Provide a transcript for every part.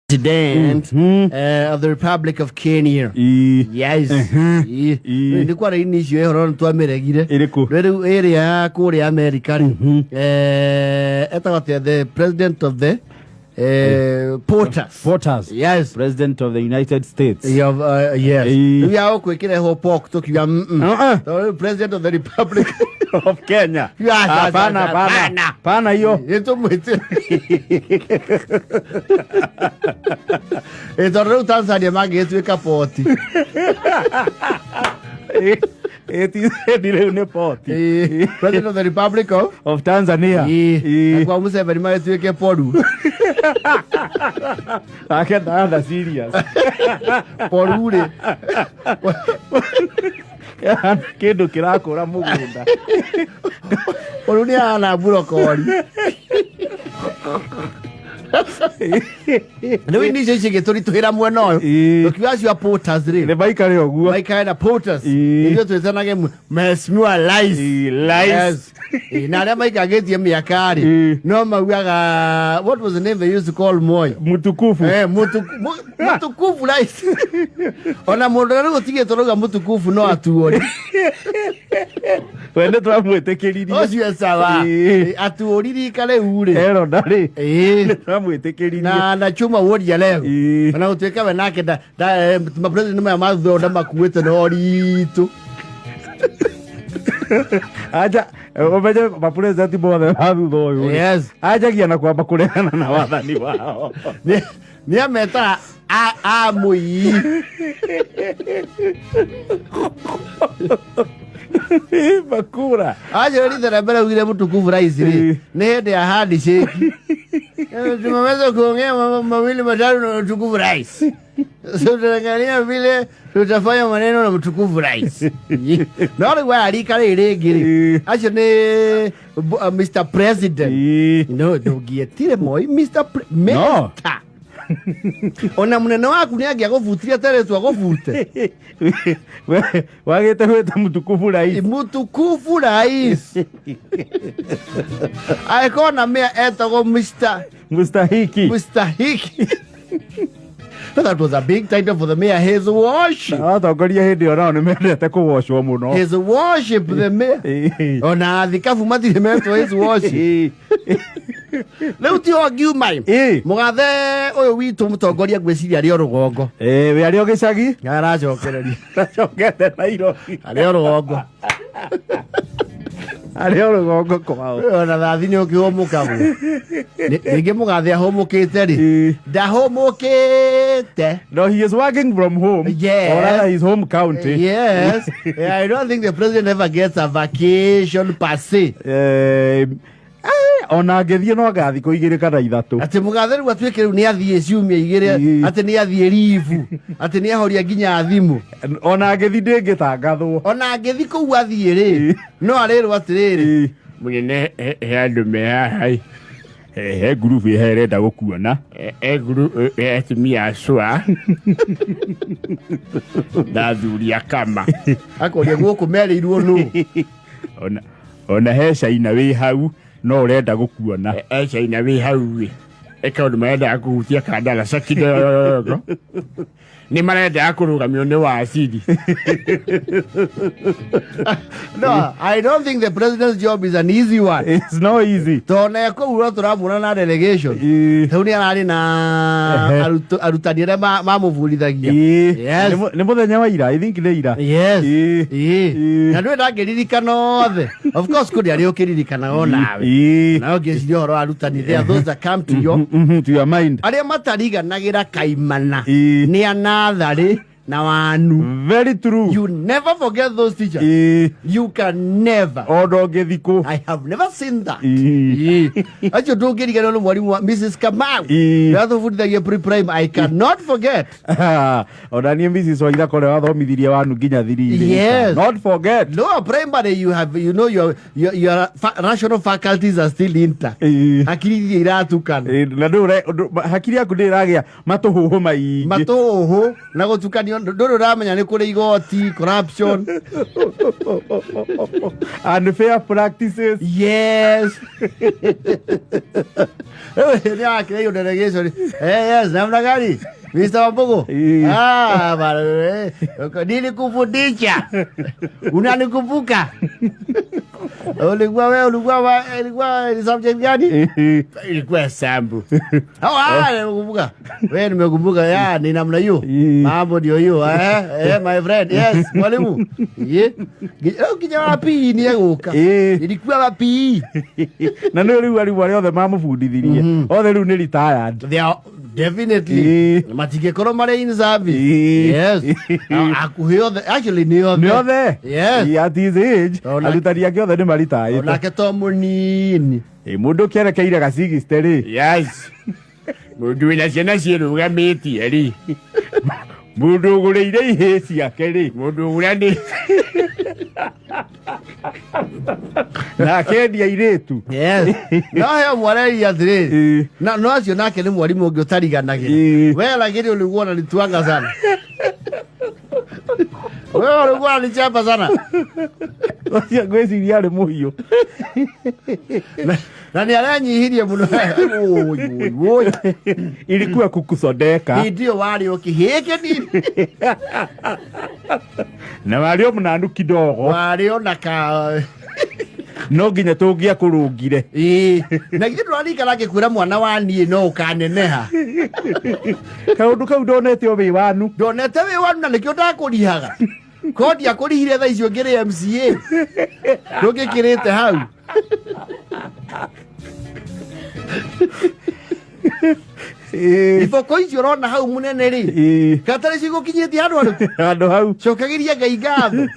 President of the Republic of Kenya. Yes. Ni kwa rini icio ehoro ntwameregire. Riu area kuri America etagwo the president of the Porters. Yes. President of the United States. Yes. We are kwikire ho pork tokiwa president of the Republic of Kenya. Pana hiyo. Eto mwete. Eto reu Tanzania magetwika poti. President of the Republic of Tanzania. Kwa Museveni magetwike poru. Akenda serious. Porure. Kindu kirakura mugunda. Poru ni ana brokoli. Niwe ni jeje getorituhira mwena uyu tukiwacio Porters ri ne baikare oguo baikare na Porters ndio twethanage Mheshimiwa Rais na aria maikagetie miaka ri no maugaga what was the name they used to call Moi mutukufu mutukufu Rais ona mundu ri gutige turuga mutukufu no atuori wende twamwetekeririe ocio sawa atuoriri kale ure ero ndari twamwetekeririe na chuma woria leo na utweka we nake ma president ma mathonda makuite no ritu aja omeje ma president bothe athutho uyu yes ajagia na kwamba kurehana na wathani wao ni ameta a mui bakura aja ri thera mbere ugire mutukufu Rais ri ni hende ya handshake tumeweza kuongea mambo mawili matatu na mtukufu Rais. Sasa tunaangalia vile tutafanya maneno na mtukufu Rais. Na wale alika ile ngiri. Acha ni Mr. President. No, ndogietire Moi Mr. No. Ona munene waku ni agia guvutiria tere twa guvute. Wagete weta mutukufu Rais. Mutukufu Rais. Aikona mea etago Mustahiki. That was a big title for the mayor. His worship. Atongoria hindi ona ni mendete kuwoshwo muno. His worship the mayor. Ona thikafu matire metwo his worship. Leo ti ogiumai. Mugathe uyu witu mutongoria gwiciria ri orugongo. We ari ogicagi? Aracokereria. Aracokete Nairobi. Ari orugongo. Ari orugongo kwao. Ona thathi ni ukihomuka bu. Ningi mugathe ahomukite ri. Ndahomukite. No, he is working from home. Yes. Or rather his home county. Yes. I don't think the president ever gets a vacation per se. Ona ngethie no gathi ko igire kana ithatu ati mugathe ru atwike ru ni athie ciumia igire ati ni athie rivu ati ni ahoria nginya thimu ona ngethi ndingitangathwo ona ngethi ku athie ri no ariru atiriri munene andu me hai he group iherenda gukuona group atumia acwa ndathuria kama akoria guku merirwo nu ona he China wi hau no urenda gukuona China wi hau wi ekaundu marenda kuhutia kandala sakido ni marenda akurugamio ni wasiri. No, I don't think the president's job is an easy one. It's not easy. Tona ko uro turamuna na delegation. Thuni arari na arutani aria mamuvurithagia. Yes. Ni muthenya wa ira, I think ni ira. Yes. Na ndwe ndageririkana othe. Of course kuri ari ukiririkana onawe. Na ugeciria horo arutani there those that come to your mind. Aria matariganagira kaimana. Ni another na wanu. Very true. You never forget those teachers. You can never. Odo gethiko. I have never seen that. Acho do geri gano mwalimu Mrs. Kamau. Rather food that you pre-prime I cannot forget. Oda ni Mrs. Waira kole wathomithirie wanu nginya thiri. Yes. Not forget. No, primary you have your national faculties are still intact. Hakiri iratukana. Na do hakiri yaku ndiragia matuhuhu maingi. Matuhuhu na gutukania ndoro ramenya ni kuri igoti corruption unfair practices. Yes. Ya creo delegation. Yes, namna gani? Mr. Wambugu. Bale. Nilikufundisha. Unanikumbuka? Ulikuwa subject gani? Ilikuwa sambu. Nimekumbuka. Wewe nimekumbuka ya ni namna hiyo. Mambo ndio hiyo my friend. Yes, mwalimu. Ukija wapi ni yaguka. Ilikuwa wapi? Na ndio riu wali othe mamufundithirie. Othe riu ni retired. They are definitely matigekoro mare in service. Yes. Akuhe othe actually ni othe. Yes. At his age alutari yake othe ni maritaite. Onake to munini. Mundu kierekeire ga 60 ri. Yes. Mundu wina ciana cirugamiti ri. Mundu ugureire ihe ciake ri. Mundu uria ni na kendia iritu. Yes. No he mwareri athiri. Na no acio nake ni mwarimu ungi utariganagira. Wewe lagiri ulikuwa unanitwanga sana. Wewe ulikuwa unanichapa sana. Ocia gwiciria ari muhiu. Na ni aranyihirie muno. Oi. Ilikuwa kukusodeka. Ndio wali ukiheke nini? Na wali mnandu kidogo. Wali onaka no nginya tungia kurungire. Na githe twalika lake kwira mwana wani no ukaneneha. Kaundu kau ndonete obi wanu. Ndonete wi wanu na nikio ndakurihaga. Kodi akurihire tha icio ngire MCA. Ndungikirite hau. Ifoko icio rona hau munene ri. Katare cigo kinyetie handu handu. Handu hau. Cokagiria Ngai ngatho.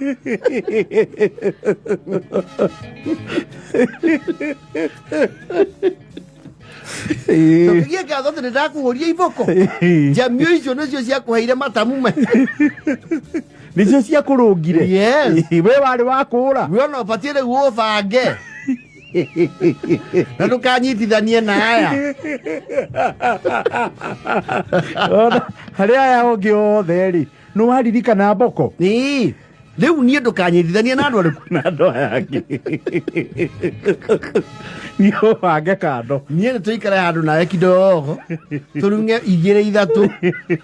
Cokagiria ngatho tene ndakuhuria iboko. Jamio icio nicio cia kuheire matamume. Nicio cia kurungire. Yes. We wari wakura. We no patire guo bange. Na ndukanyitithanie na aya. Haria aya ongi othe ri no waririkana mboko. Ni riu nie ndukanyitithanie na andu ariku na andu aya angi. Nio bange kando. Nie ni tuikare handu nawe kidogo. Turunge igire ithatu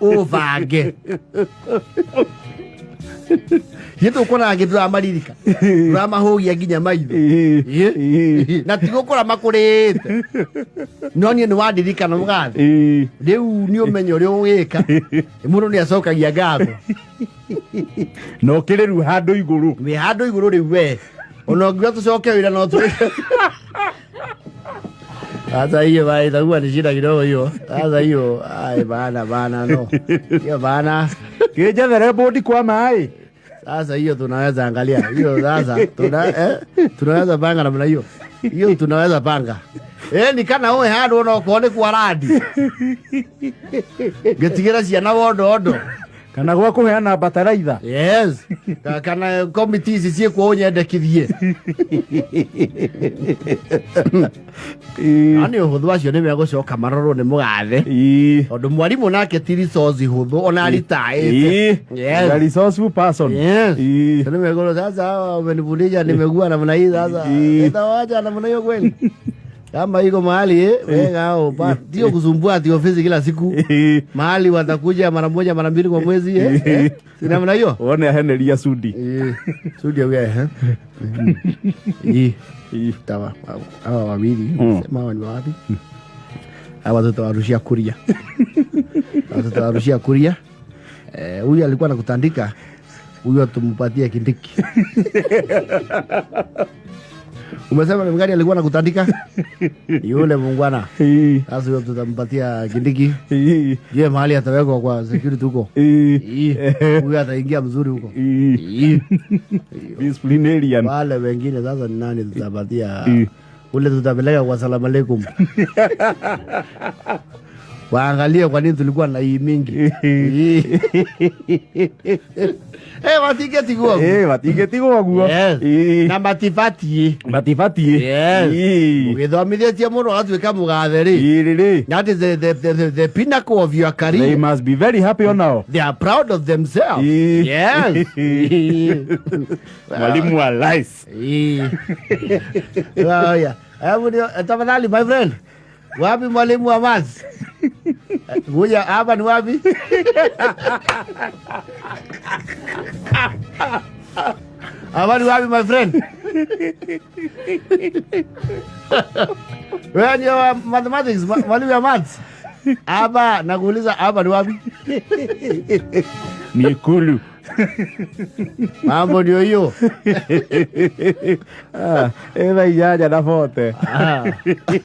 ubange. Yeto kona ngithura maririka. Ramahogia nginya maitho. Na tigokora makurite. No nie ni wadirika na mugathi. Riu ni umenyo ri ugika. Mundu ni acokagia ngatho. No kiriru handu iguru. We handu iguru riu we. Ono nginya tucoke wira no tu. Sasa hiyo bali itakuwa ni shida kidogo hiyo. Sasa hiyo bana no. Hiyo bana. Kija dere bodi kwa mai. Sasa hiyo tunaweza angalia. Hiyo sasa tunaweza panga namna hiyo. Hiyo tunaweza panga. Ni kana wewe hado no kuone kwa radi. Getigira ciana wondo. Kana gwa kuheana bataraitha. Yes. Kana committees cie kwa nyendekithie. Ani uhuthu acio ni megucoka marorwo ni mugathe. Ondu mwarimu nake ti resource huthu ona ritaite. Yes. A resourceful person. Yes. Ni megoro sasa umenifundisha nimegua namna hii sasa. Itawacha namna hiyo kweli. Kama iko mahali wewe ndio kusumbua ati ofisi kila siku. Mahali watakuja mara moja mara mbili kwa mwezi si namna hiyo. Uone Henry Sudi. Sudi wewe tawa hawa wawili sema hawa ni wapi? Hawa watoto wa Rusia Kuria. Watoto wa Rusia Kuria. Huyu alikuwa anakutandika. Huyu tumpatie Kindiki. Umesema ni mgani alikuwa anakutandika? Yule muungwana. Sasa huyo tutampatia Kindiki. Je, mahali atawekwa kwa security huko? Huyo ataingia mzuri huko. Disciplinarian. Wale wengine sasa ni nani tutapatia? Ule tutapeleka kwa salamu alaykum. waangalie kwa nini tulikuwa na hii mingi. Matigetigo. Matigetigo guo. Na matifati. Matifati. Ugithomithetie muno atuika mugatheri. That is the pinnacle of your career. They must be very happy now. They are proud of themselves. Yes. Mwalimu wa life. Tafadhali my friend. Wapi mwalimu wa maths? Kuja hapa ni wapi? Hapa ni wapi my friend? Wewe ni wa mathematics, mwalimu wa maths? Hapa nakuuliza hapa ni wapi? Ni Ikulu. Mambo ndio hiyo. Eva ijaja na fote.